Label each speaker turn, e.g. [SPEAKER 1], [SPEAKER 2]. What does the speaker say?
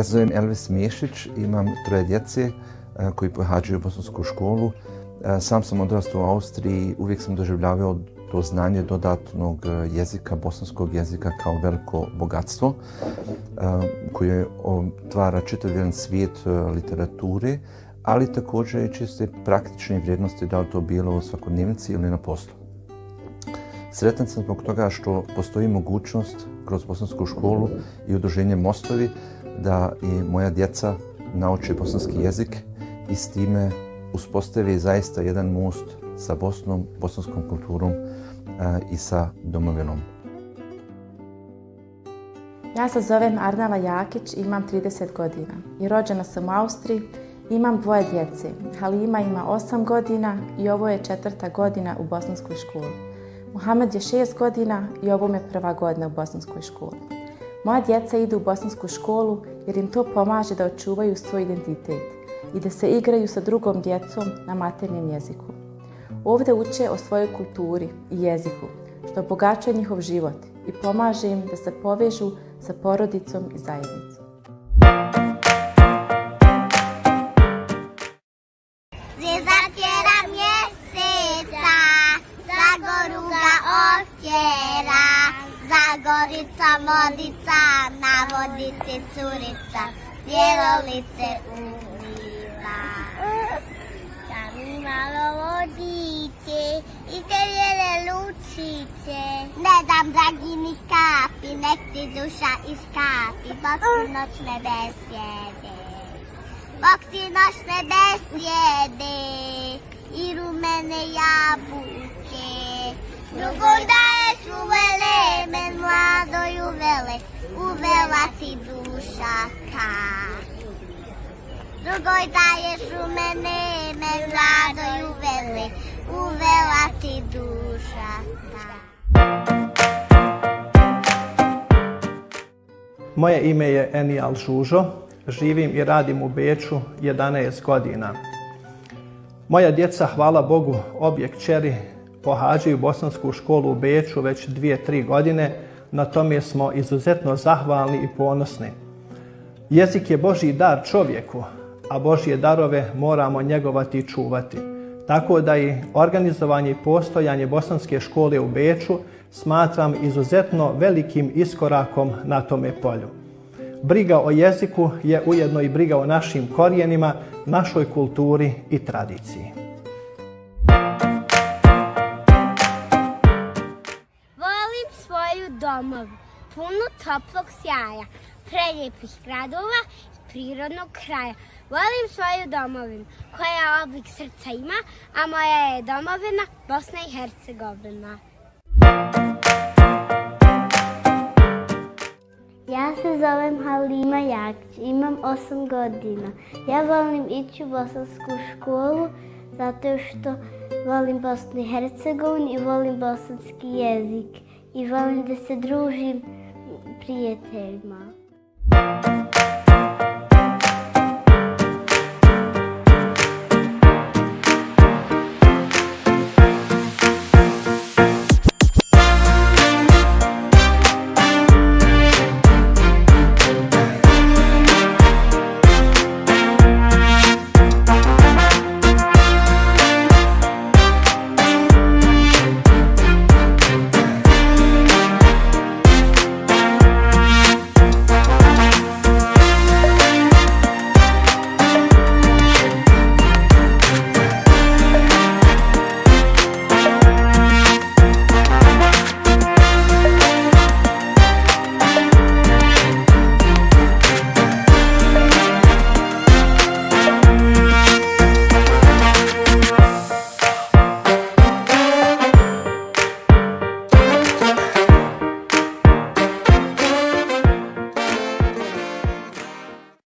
[SPEAKER 1] se zovem Elvis Miješić, imam 3 djece koji pohađaju bosansku školu. Sam sam odrastao u Austriji, uvijek sam doživljavao to znanje dodatnog jezika, bosanskog jezika kao veliko bogatstvo koje otvara čitav jedan svijet literature, ali također i čiste praktične vrijednosti, da li to bilo u svakodnevnici ili na poslu. Sretan sam zbog toga što postoji mogućnost kroz bosansku školu i udruženje Mostovi da i moja djeca nauče bosanski jezik i s time uspostavi zaista jedan most sa Bosnom, bosanskom kulturom i sa domovinom.
[SPEAKER 2] Ja se zovem Arnela Jakić, imam 30 godina i rođena sam u Austriji. Imam 2 djece. Halima ima 8 godina i ovo je 4. godina u bosanskoj školi. Muhamed je 6 godina i ovo je 1. godina u bosanskoj školi. Moja djeca idu u bosansku školu jer im to pomaže da očuvaju svoj identitet i da se igraju sa drugom djecom na maternjem jeziku. Ovdje uče o svojoj kulturi i jeziku, što obogaćuje njihov život i pomaže im da se povežu sa porodicom i zajednicom.
[SPEAKER 3] Zatjera mjeseca, Zagoruga otjera, Zagorica vodica, na vodici curica, Bjelolice uliva. Tam malo vodice, i te bijele lučice, ne dam dragi ni kapi, nek ti duša iskapi, Bog ti noćne besjede. Bog ti noćne besjede i rumene jabuke. Drugom daješ uvele, men mladoj uvele, uvela ti dušaka. Drugoj daješ rumene, men mladoj uvele, uvela ti dušaka.
[SPEAKER 4] Moje ime je Enijal Žužo. Živim i radim u Beču 11 godina. Moja djeca, hvala Bogu, obje kćeri pohađaju bosansku školu u Beču već 2-3 godine. Na tome smo izuzetno zahvalni i ponosni. Jezik je Božji dar čovjeku, a Božje darove moramo njegovati i čuvati. Tako da i organizovanje i postojanje bosanske škole u Beču smatram izuzetno velikim iskorakom na tome polju. Briga o jeziku je ujedno i briga o našim korijenima, našoj kulturi i tradiciji.
[SPEAKER 3] Volim svoju domovinu, punu toplog sjaja, prelijepih gradova i prirodnog kraja. Volim svoju domovinu koja oblik srca ima, a moja je domovina Bosna i Hercegovina.
[SPEAKER 5] Ja se zovem Halima Jakić, imam 8 godina. Ja volim ići u bosansku školu zato što volim Bosnu i Hercegovinu i volim bosanski jezik i volim da se družim prijateljima.